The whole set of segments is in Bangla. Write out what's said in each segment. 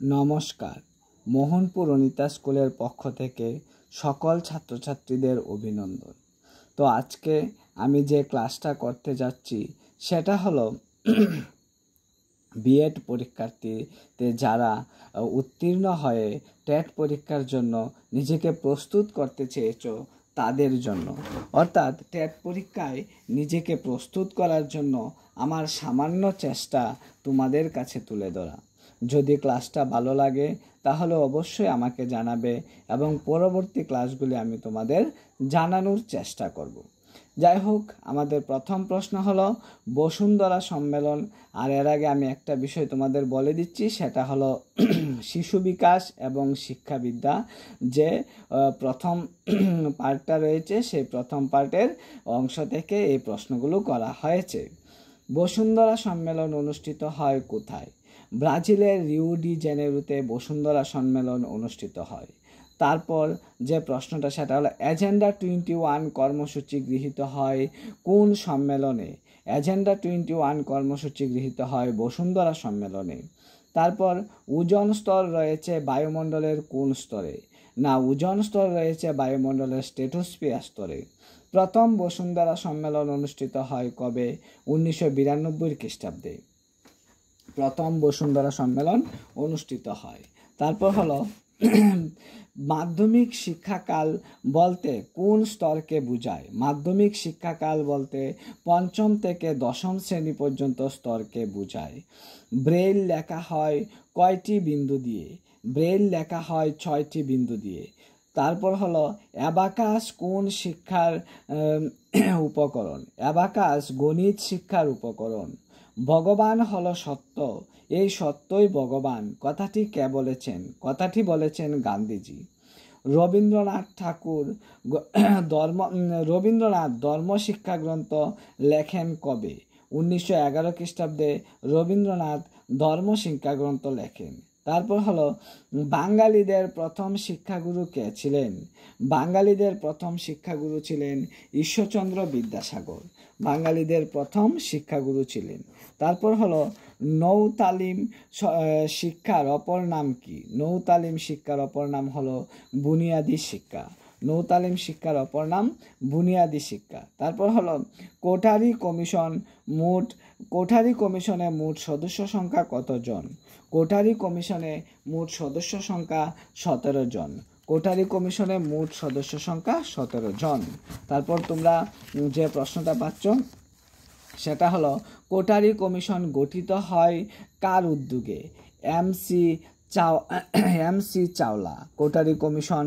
নমস্কার। মোহনপুর অনিতা স্কুলের পক্ষ থেকে সকল ছাত্রছাত্রীদের অভিনন্দন। তো আজকে আমি যে ক্লাসটা করতে যাচ্ছি সেটা হলো বিএড পরীক্ষার্থীতে যারা উত্তীর্ণ হয়ে টেট পরীক্ষার জন্য নিজেকে প্রস্তুত করতে চেয়েছো তাদের জন্য, অর্থাৎ টেট পরীক্ষায় নিজেকে প্রস্তুত করার জন্য আমার সামান্য চেষ্টা তোমাদের কাছে তুলে ধরা। যদি ক্লাসটা ভালো লাগে তাহলে অবশ্যই আমাকে জানাবে এবং পরবর্তী ক্লাসগুলি আমি তোমাদের জানানোর চেষ্টা করব। যাই হোক, আমাদের প্রথম প্রশ্ন হলো বসুন্ধরা সম্মেলন। আর এর আগে আমি একটা বিষয় তোমাদের বলে দিচ্ছি, সেটা হলো শিশু বিকাশ এবং শিক্ষাবিদ্যা যে প্রথম পার্টটা রয়েছে সেই প্রথম পার্টের অংশ থেকে এই প্রশ্নগুলো করা হয়েছে। বসুন্ধরা সম্মেলন অনুষ্ঠিত হয় কোথায়? ব্রাজিলের রিও ডি জেনেরোতে বসুন্ধরা সম্মেলন অনুষ্ঠিত হয়। তারপর যে প্রশ্নটা সেটা হলো এজেন্ডা 21 কর্মসূচি গৃহীত হয় কোন সম্মেলনে? এজেন্ডা 21 কর্মসূচি গৃহীত হয় বসুন্ধরা সম্মেলনে। তারপর ওজোন স্তর রয়েছে বায়ুমণ্ডলের কোন স্তরে? না, ওজোন স্তর রয়েছে বায়ুমণ্ডলের স্ট্র্যাটোস্ফিয়ার স্তরে। প্রথম বসুন্ধরা সম্মেলন অনুষ্ঠিত হয় কবে? 1992 খ্রিস্টাব্দে প্রথম বসুন্ধরা সম্মেলন অনুষ্ঠিত হয়। তারপর হলো মাধ্যমিক শিক্ষাকাল বলতে কোন স্তরকে বোঝায়? মাধ্যমিক শিক্ষাকাল বলতে পঞ্চম থেকে দশম শ্রেণী পর্যন্ত স্তরকে বোঝায়। ব্রেইল লেখা হয় কয়টি বিন্দু দিয়ে? ব্রেইল লেখা হয় 6টি বিন্দু দিয়ে। তারপর হলো অ্যাবাকাস কোন শিক্ষার উপকরণ? অ্যাবাকাস গণিত শিক্ষার উপকরণ। ভগবান হলো সত্য, এই সত্যই ভগবান কথাটি কে বলেছেন? কথাটি বলেছেন গান্ধীজি। রবীন্দ্রনাথ ধর্ম শিক্ষা গ্রন্থ লেখেন কবে? 1911 খ্রিস্টাব্দে রবীন্দ্রনাথ ধর্ম শিক্ষা গ্রন্থ লেখেন। তারপর হলো বাঙালিদের প্রথম শিক্ষাগুরু কে ছিলেন? বাঙালিদের প্রথম শিক্ষাগুরু ছিলেন ঈশ্বরচন্দ্র বিদ্যাসাগর। বাঙালিদের প্রথম শিক্ষাগুরু ছিলেন। তারপর হলো নৌতালিম শিক্ষার অপর নাম কি? নৌতালিম শিক্ষার অপর নাম হলো বুনিয়াদী শিক্ষা। নৌতালিম শিক্ষার অপর নাম বুনিয়াদী শিক্ষা। তারপর হলো কোঠারি কমিশনে মোট সদস্য সংখ্যা কতজন? কোঠারি কমিশনে মোট সদস্য সংখ্যা 17 জন। কোঠারি কমিশনে মোট সদস্য সংখ্যা 17 জন। তারপর তোমরা যে প্রশ্নটা পাচ্ছ সেটা হলো কোঠারি কমিশন গঠিত হয় কার উদ্যোগে? এমসি চাওলা। কোঠারি কমিশন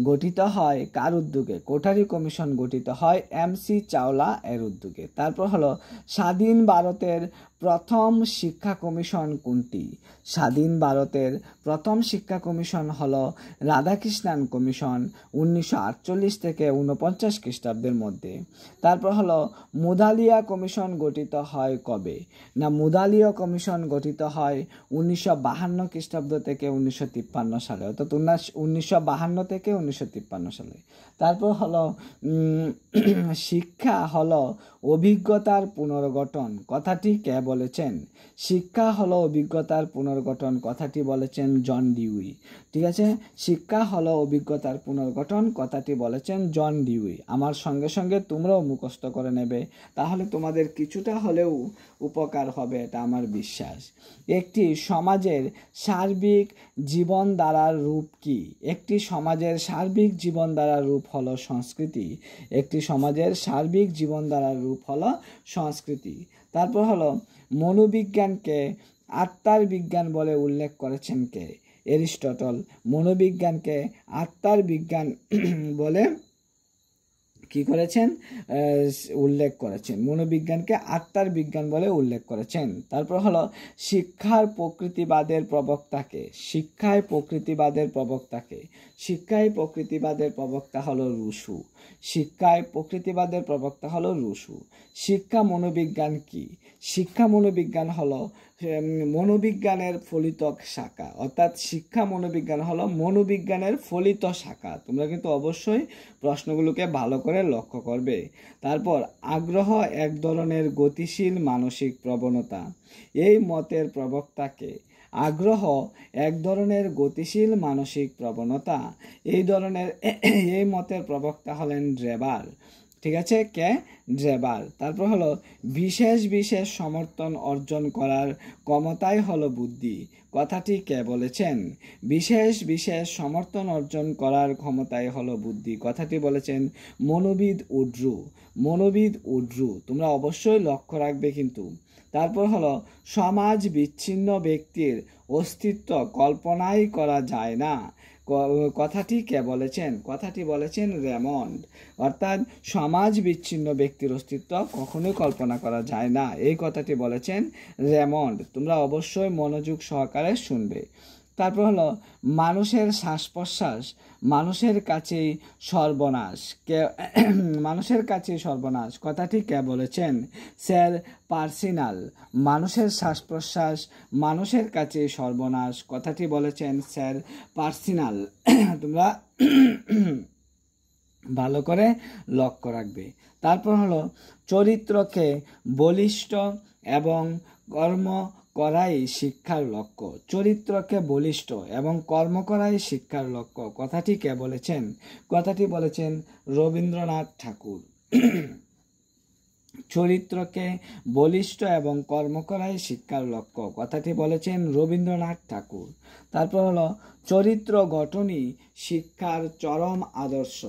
গঠিত হয় কার উদ্যোগে? কোঠারি কমিশন গঠিত হয় এমসি চাওলা এর উদ্যোগে। তারপর হলো স্বাধীন ভারতের প্রথম শিক্ষা কমিশন কোনটি? স্বাধীন ভারতের প্রথম শিক্ষা কমিশন হলো রাধাকৃষ্ণান কমিশন 1948 থেকে 49 খ্রিস্টাব্দের মধ্যে। তারপর হলো মুদালিয়া কমিশন গঠিত হয় কবে? না, মুদালিয়া কমিশন গঠিত হয় 1952 খ্রিস্টাব্দ থেকে 1953 সালে, অর্থাৎ 1952 থেকে 1953 সালে। তারপর হলো শিক্ষা হলো অভিজ্ঞতার পুনর্গঠন কথাটি কে বলেছেন? শিক্ষা হলো অভিজ্ঞতার পুনর্গঠন কথাটি বলেছেন জন ডিউই। ঠিক আছে, শিক্ষা হলো অভিজ্ঞতার পুনর্গঠন কথাটি বলেছেন জন ডিউই। আমার সঙ্গে সঙ্গে তোমরাও মুখস্থ করে নেবে, তাহলে তোমাদের কিছুটা হলেও উপকার হবে, এটা আমার বিশ্বাস। একটি সমাজের সার্বিক জীবনধারার রূপ কি? একটি সমাজের সার্বিক জীবনধারার রূপ হলো সংস্কৃতি। একটি সমাজের সার্বিক জীবনধারার রূপ হলো সংস্কৃতি। তারপর হলো মনোবিজ্ঞানকে আত্মার বিজ্ঞান বলে উল্লেখ করেছেন কে? এরিস্টটল মনোবিজ্ঞানকে আত্মার বিজ্ঞান বলে কি করেছেন? উল্লেখ করেছেন। মনোবিজ্ঞানকে আত্মার বিজ্ঞান বলে উল্লেখ করেছেন। তারপর হলো শিক্ষার প্রকৃতিবাদের প্রবক্তাকে? শিক্ষায় প্রকৃতিবাদের প্রবক্তাকে? শিক্ষায় প্রকৃতিবাদের প্রবক্তা হলো রুশো। শিক্ষায় প্রকৃতিবাদের প্রবক্তা হলো রুশো। শিক্ষা মনোবিজ্ঞান কি? শিক্ষা মনোবিজ্ঞান হলো মনোবিজ্ঞানের ফলিত শাখা, অর্থাৎ শিক্ষা মনোবিজ্ঞান হলো মনোবিজ্ঞানের ফলিত শাখা। তোমরা কিন্তু অবশ্যই প্রশ্নগুলোকে ভালো করে লক্ষ্য করবে। তারপর আগ্রহ এক ধরনের গতিশীল মানসিক প্রবণতা, এই মতের প্রবক্তাকে? আগ্রহ এক ধরনের গতিশীল মানসিক প্রবণতা। এই মতের প্রবক্তা হলেন ড্রেবার। ঠিক আছে, কে? ড্রেবার। তারপর হলো বিশেষ বিশেষ সমর্থন অর্জন করার ক্ষমতাই হলো বুদ্ধি। কথাটি কে বলেছেন? বিশেষ বিশেষ সমর্থন অর্জন করার ক্ষমতাই হলো বুদ্ধি। কথাটি বলেছেন মনোবিদ উড্রু। মনোবিদ উড্রু, তোমরা অবশ্যই লক্ষ্য রাখবে কিন্তু। তারপর হলো সমাজ বিচ্ছিন্ন ব্যক্তির অস্তিত্ব কল্পনাই করা যায় না। কথাটি কে বলেছেন? কথাটি বলেছেন রেমন্ড। অর্থাৎ সমাজ বিচ্ছিন্ন ব্যক্তির অস্তিত্ব কখনোই কল্পনা করা যায় না, এই কথাটি বলেছেন রেমন্ড। তোমরা অবশ্যই মনোযোগ সহকারে শুনবে। তারপর হলো মানুষের শ্বাস প্রশ্বাস মানুষের কাছেই সর্বনাশ। মানুষের কাছেই সর্বনাশ, কথাটি কে বলেছেন? স্যার পার্সিনাল। মানুষের শ্বাস প্রশ্বাস মানুষের কাছেই সর্বনাশ, কথাটি বলেছেন স্যার পার্সিনাল। তোমরা ভালো করে লক্ষ্য রাখবে। তারপর হলো চরিত্রকে বলিষ্ঠ এবং কর্ম করাই শিক্ষার লক্ষ্য। চরিত্রকে বলিষ্ঠ এবং কর্ম করাই শিক্ষার লক্ষ্য, কথাটি কে বলেছেন? কথাটি বলেছেন রবীন্দ্রনাথ ঠাকুর। চরিত্রকে বলিষ্ঠ এবং কর্ম করাই শিক্ষার লক্ষ্য, কথাটি বলেছেন রবীন্দ্রনাথ ঠাকুর। তারপর হলো চরিত্র গঠনই শিক্ষার চরম আদর্শ।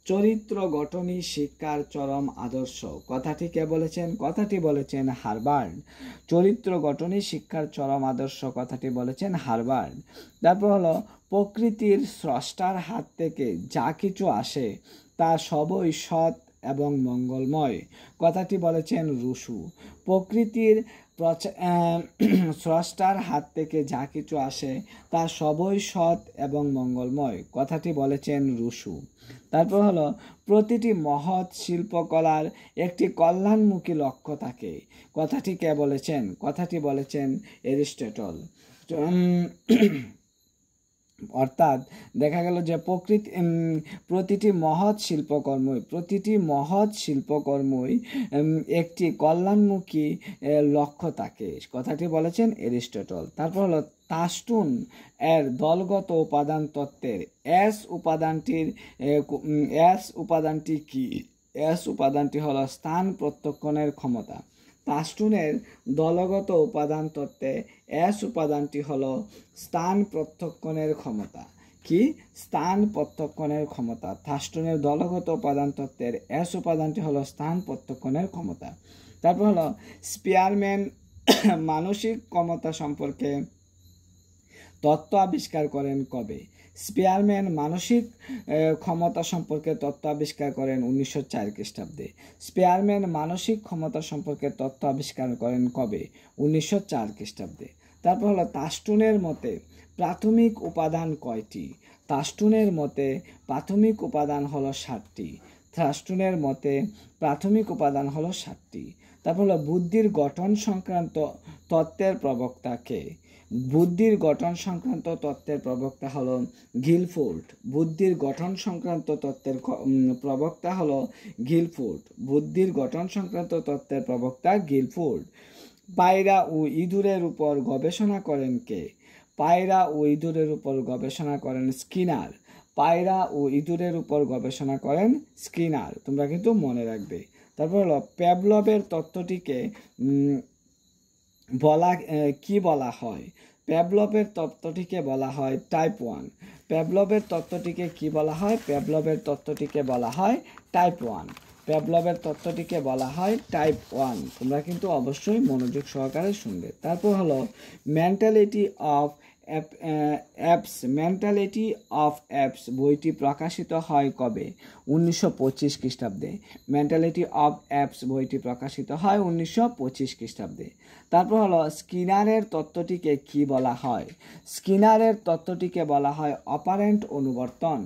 চরিত্র গঠনই শিক্ষার চরম আদর্শ, কথাটি কে বলেছেন? কথাটি বলেছেন হার্বার্ড। চরিত্র গঠনই শিক্ষার চরম আদর্শ, কথাটি বলেছেন হার্বার্ড। তারপর হলো প্রকৃতির স্রষ্টার হাত থেকে যা কিছু আসে তা সবই সৎ এবং মঙ্গলময়, কথাটি বলেছেন রুশু। প্রকৃতির স্রষ্টার হাত থেকে যা কিছু আসে তা সবই সৎ এবং মঙ্গলময়, কথাটি বলেছেন রুশু। তারপর হলো প্রতিটি মহৎ শিল্পকলার একটি কল্যাণমুখী লক্ষ্য থাকে, কথাটি কে বলেছেন? কথাটি বলেছেন এরিস্টটল। অর্থাৎ দেখা গেল যে প্রতিটি মহৎ শিল্পকর্মই একটি কল্যাণমুখী লক্ষ্য থাকে, কথাটি বলেছেন এরিস্টটল। তারপর হলো তাস্টুন এর দলগত উপাদান তত্ত্বের এস উপাদানটি কি? এস উপাদানটি হলো স্থান প্রত্যক্ষণের ক্ষমতা। তাস্টুনের দলগত উপাদান তত্ত্বে এস উপাদানটি হলো স্থান প্রত্যক্ষণের ক্ষমতা। কি? স্থান প্রত্যক্ষণের ক্ষমতা। তাস্টুনের দলগত উপাদান তত্ত্বের এস উপাদানটি হলো স্থান প্রত্যক্ষণের ক্ষমতা। তারপর হলো স্পিয়ারম্যান মানসিক ক্ষমতা সম্পর্কে তত্ত্ব আবিষ্কার করেন কবে? স্পিয়ারম্যান মানসিক ক্ষমতা সম্পর্কে তত্ত্ব আবিষ্কার করেন 1904 খ্রিস্টাব্দে। স্পিয়ারম্যান মানসিক ক্ষমতা সম্পর্কে তত্ত্ব আবিষ্কার করেন কবে? 1904 খ্রিস্টাব্দে। তারপর হলো তাস্টুনের মতে প্রাথমিক উপাদান কয়টি? তাস্টুনের মতে প্রাথমিক উপাদান হলো 7টি। তাস্টুনের মতে প্রাথমিক উপাদান হলো 7টি। তারপর হলো বুদ্ধির গঠন সংক্রান্ত তত্ত্বের প্রবক্তা কে? বুদ্ধির গঠন সংক্রান্ত তত্ত্বের প্রবক্তা হলো গিলফোর্ড। বুদ্ধির গঠন সংক্রান্ত তত্ত্বের প্রবক্তা হলো গিলফোর্ড। বুদ্ধির গঠন সংক্রান্ত তত্ত্বের প্রবক্তা গিলফোর্ড। পায়রা ও ইঁদুরের উপর গবেষণা করেন কে? পায়রা ও ইঁদুরের উপর গবেষণা করেন স্কিনার। পায়রা ও ইঁদুরের উপর গবেষণা করেন স্কিনার, তোমরা কিন্তু মনে রাখবে। তারপর হলো প্যাভলভের তত্ত্বটিকে কি বলা হয়? প্যাভলভের তত্ত্বটিকে বলা হয় টাইপ 1। প্যাভলভের তত্ত্বটিকে কি বলা হয়? প্যাভলভের তত্ত্বটিকে বলা হয় টাইপ 1। প্যাভলভের তত্ত্বটিকে বলা হয় টাইপ 1। তোমরা কিন্তু অবশ্যই মনোযোগ সহকারে শুনবে। তারপর হলো মেন্টালিটি অফ অ্যাপস বইটি প্রকাশিত হয় কবে? 1925 খ্রিস্টাব্দে। মেন্টালিটি অফ অ্যাপস বইটি প্রকাশিত হয় 1925 খ্রিস্টাব্দে। তারপর হলো স্কিনারের তত্ত্বটিকে কি বলা হয়? স্কিনারের তত্ত্বটিকে বলা হয় অপারেন্ট অনুবর্তন।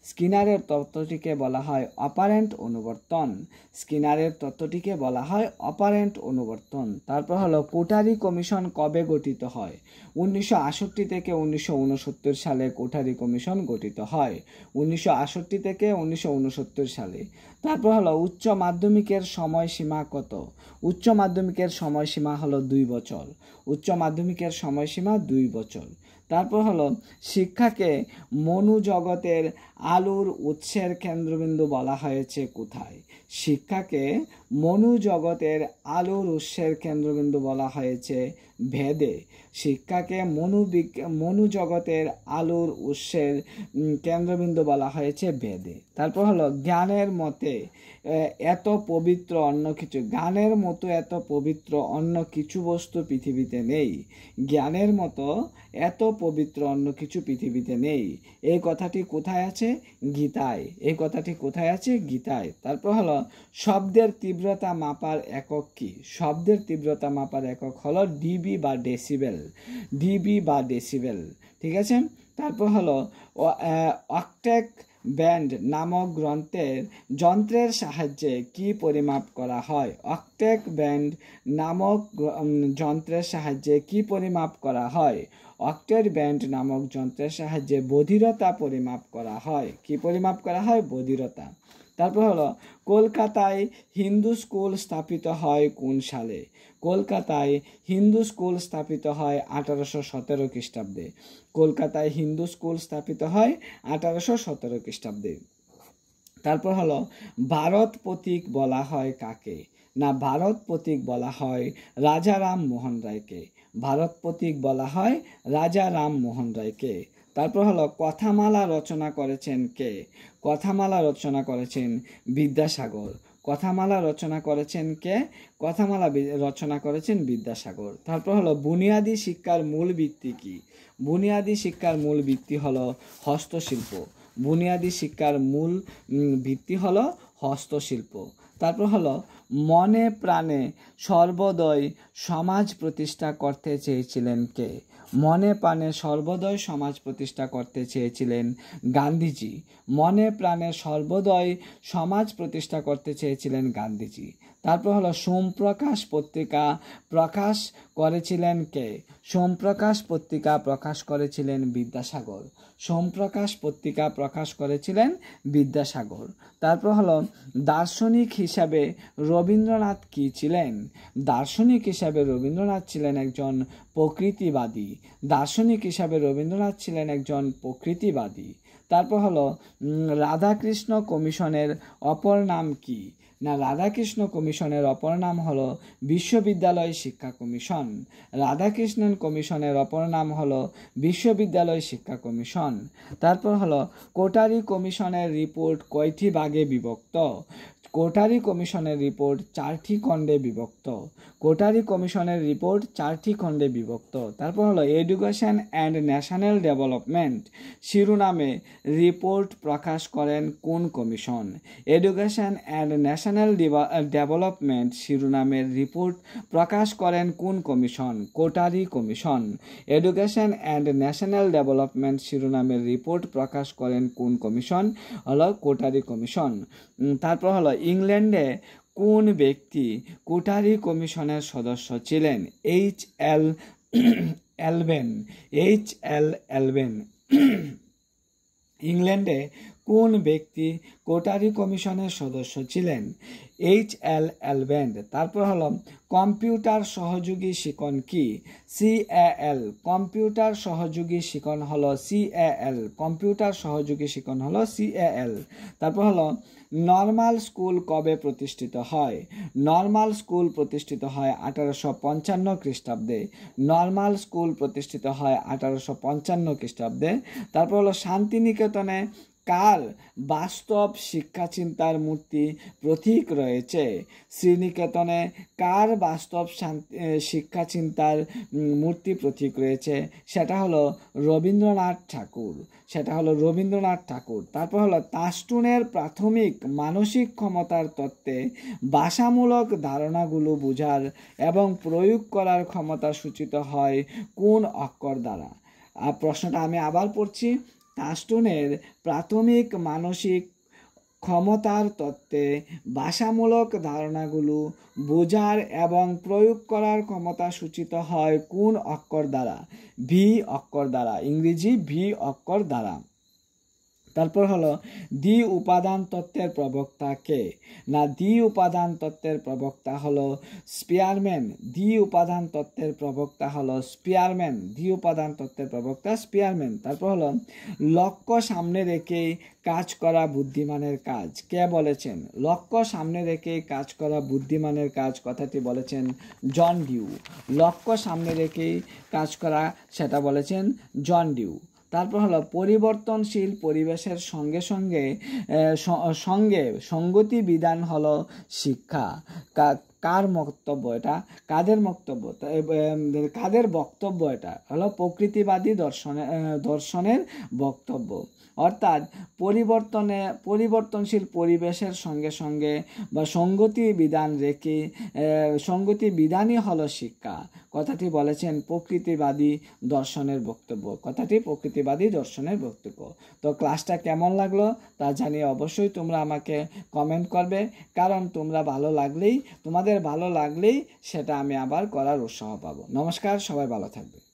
স্কিনারের তত্ত্বটিকে বলা হয় অপারেন্ট অনুবর্তন। স্কিনারের তত্ত্বটিকে বলা হয় অপারেন্ট অনুবর্তন। তারপর হলো কোঠারি কমিশন কবে গঠিত হয়? 1968 থেকে 1969 সালে কোঠারি কমিশন গঠিত হয়। 1968 থেকে 1969 সালে। তারপর হলো উচ্চ মাধ্যমিকের সময়সীমা কত? উচ্চ মাধ্যমিকের সময়সীমা হলো 2 বছর। উচ্চ মাধ্যমিকের সময়সীমা 2 বছর। তারপর হলো শিক্ষাকে মনোজগতের আলোর উৎসের কেন্দ্রবিন্দু বলা হয়েছে কোথায়? শিক্ষাকে মনোজগতের আলোর উৎসের কেন্দ্রবিন্দু বলা হয়েছে ভেদে। শিক্ষাকে মনোজগতের আলোর উৎসের কেন্দ্রবিন্দু বলা হয়েছে ভেদে। তারপর হলো জ্ঞানের মতে এত পবিত্র অন্য কিছু, জ্ঞানের মতো এত পবিত্র অন্য কিছু বস্তু পৃথিবীতে নেই। জ্ঞানের মতো এত পবিত্র অন্য কিছু পৃথিবীতে নেই। এই কথাটি কোথায় আছে? গীতায়। এই কথাটি কোথায় আছে? গীতায়। তারপর হলো শব্দের তীব্রতা মাপার একক কি? শব্দের তীব্রতা মাপার একক হলো ডিবি বা ডেসিবেল। ডিবি বা ডেসিবেল, ঠিক আছে। তারপর হলো অক্টেক ব্যান্ড নামক যন্ত্রের সাহায্যে কি পরিমাপ করা হয়? অক্টেক ব্যান্ড নামক যন্ত্রের সাহায্যে কি পরিমাপ করা হয়? অক্টেট ব্যান্ড নামক যন্ত্রের সাহায্যে বধিরতা পরিমাপ করা হয়। কি পরিমাপ করা হয়? বধিরতা। তারপর হলো কলকাতায় হিন্দু স্কুল স্থাপিত হয় কোন সালে? কলকাতায় হিন্দু স্কুল স্থাপিত হয় 1817 খ্রিস্টাব্দে। কলকাতায় হিন্দু স্কুল স্থাপিত হয় 1817 খ্রিস্টাব্দে। তারপর হলো ভারত প্রতীক বলা হয় কাকে? না, ভারত প্রতীক বলা হয় রাজা রামমোহন রায়কে। ভারত প্রতীক বলা হয় রাজা রামমোহন রায়কে। তারপর হলো কথামালা রচনা করেছেন কে? কথামালা রচনা করেছেন বিদ্যাসাগর। কথামালা রচনা করেছেন কে? কথামালা রচনা করেছেন বিদ্যাসাগর। তারপর হলো বুনিয়াদী শিক্ষার মূল ভিত্তি কি? বুনিয়াদী শিক্ষার মূল ভিত্তি হলো হস্তশিল্প। বুনিয়াদী শিক্ষার মূল ভিত্তি হলো হস্তশিল্প। তারপর হলো মনে প্রাণে সর্বদয় সমাজ প্রতিষ্ঠা করতে চেয়েছিলেন কে? মনে প্রাণে সর্বদয় সমাজ প্রতিষ্ঠা করতে চেয়েছিলেন গান্ধীজি। মনে প্রাণে সর্বদয় সমাজ প্রতিষ্ঠা করতে চেয়েছিলেন গান্ধীজি। তারপর হলো সোমপ্রকাশ পত্রিকা প্রকাশ করেছিলেন কে? সোমপ্রকাশ পত্রিকা প্রকাশ করেছিলেন বিদ্যাসাগর। সোমপ্রকাশ পত্রিকা প্রকাশ করেছিলেন বিদ্যাসাগর। তারপর হলো দার্শনিক হিসাবে রবীন্দ্রনাথ কি ছিলেন? দার্শনিক হিসাবে রবীন্দ্রনাথ ছিলেন একজন প্রকৃতিবাদী। দার্শনিক হিসাবে রবীন্দ্রনাথ ছিলেন একজন প্রকৃতিবাদী। তারপর হলো রাধাকৃষ্ণ কমিশনের অপর নাম কি? না, রাধাকৃষ্ণ কমিশনের অপর নাম হলো বিশ্ববিদ্যালয় শিক্ষা কমিশন। রাধাকৃষ্ণন কমিশনের অপর নাম হলো বিশ্ববিদ্যালয় শিক্ষা কমিশন। তারপর হলো কোটারি কমিশনের রিপোর্ট কয়টি ভাগে বিভক্ত? কোটারি কমিশনের রিপোর্ট 4টি খণ্ডে বিভক্ত। কোটারি কমিশনের রিপোর্ট 4টি খণ্ডে বিভক্ত। তারপর হলো এডুকেশন অ্যান্ড ন্যাশনাল ডেভেলপমেন্ট শিরোনামে রিপোর্ট প্রকাশ করেন কোন commission? Education and national development শিরোনামের রিপোর্ট প্রকাশ করেন কোন commission? Kothari commission. Education and national development শিরোনামের রিপোর্ট প্রকাশ করেন কোন কমিশন? হলো কোটারি কমিশন। তারপর হলো ইংল্যান্ডে কোন ব্যক্তি কোটারি কমিশনের সদস্য ছিলেন? H.L. অ্যালবেন। H.L. অ্যালবেন। ইংল্যান্ডে কোন ব্যক্তি কোটারি কমিশনের সদস্য ছিলেন? H.L. অ্যালবেন। তারপর হলো কম্পিউটার সহযোগী শিখন কি? CAL। কম্পিউটার সহযোগী শিখন হলো CAL। কম্পিউটার সহযোগী শিখন হলো CAL। তারপর হলো নর্মাল স্কুল কবে প্রতিষ্ঠিত হয়? নর্মাল স্কুল প্রতিষ্ঠিত হয় 1855 খ্রিস্টাব্দে। নর্মাল স্কুল প্রতিষ্ঠিত হয় 1855 খ্রিস্টাব্দে। তারপর হলো শান্তিনিকেতনে কার বাস্তব শিক্ষা চিন্তার মূর্তি প্রতীক রয়েছে? শ্রীনিকেতনে কার বাস্তব শিক্ষা চিন্তার মূর্তি প্রতীক রয়েছে? সেটা হলো রবীন্দ্রনাথ ঠাকুর। সেটা হলো রবীন্দ্রনাথ ঠাকুর। তারপর হলো তাস্টুনের প্রাথমিক মানসিক ক্ষমতার তত্ত্বে ভাষামূলক ধারণাগুলো বোঝার এবং প্রয়োগ করার ক্ষমতা সূচিত হয় কোন অক্ষর দ্বারা? আর প্রশ্নটা আমি আবার পড়ছি। তাস্টুনের প্রাথমিক মানসিক ক্ষমতার তত্ত্বে ভাষামূলক ধারণাগুলো বোঝার এবং প্রয়োগ করার ক্ষমতা সূচিত হয় কোন অক্ষর দ্বারা? ভি অক্ষর দ্বারা। ইংরেজি ভি অক্ষর দ্বারা। তারপর হলো দ্বি উপাদান তত্ত্বের প্রবক্তা কে? না, দ্বি উপাদান তত্ত্বের প্রবক্তা হলো স্পিয়ারম্যান। দ্বি উপাদান তত্ত্বের প্রবক্তা হলো স্পিয়ারম্যান। দ্বি উপাদান তত্ত্বের প্রবক্তা স্পিয়ারম্যান। তারপর হলো লক্ষ্য সামনে রেখে কাজ করা বুদ্ধিমানের কাজ। কে বলেছেন? লক্ষ্য সামনে রেখে কাজ করা বুদ্ধিমানের কাজ কথাটি বলেছেন জন ডিউ। লক্ষ্য সামনে রেখে কাজ করা সেটা বলেছেন জন ডিউ। তারপর হলো পরিবর্তনশীল পরিবেশের সঙ্গে সঙ্গে সঙ্গতি বিধান হলো শিক্ষা। কার বক্তব্য এটা? কাদের বক্তব্য? কাদের বক্তব্য এটা? হলো প্রকৃতিবাদী দর্শনের বক্তব্য। অর্থাৎ পরিবর্তনশীল পরিবেশের সঙ্গে সঙ্গে বা সঙ্গতি বিধান রেখে সঙ্গতি বিধানই হলো শিক্ষা কথাটি বলেছেন প্রকৃতিবাদী দর্শনের বক্তব্য। কথাটি প্রকৃতিবাদী দর্শনের বক্তব্য। তো ক্লাসটা কেমন লাগলো তা জানিয়ে অবশ্যই তোমরা আমাকে কমেন্ট করবে, কারণ তোমাদের ভালো লাগলেই সেটা আমি আবার করার উৎসাহ পাবো। নমস্কার, সবাই ভালো থাকবে।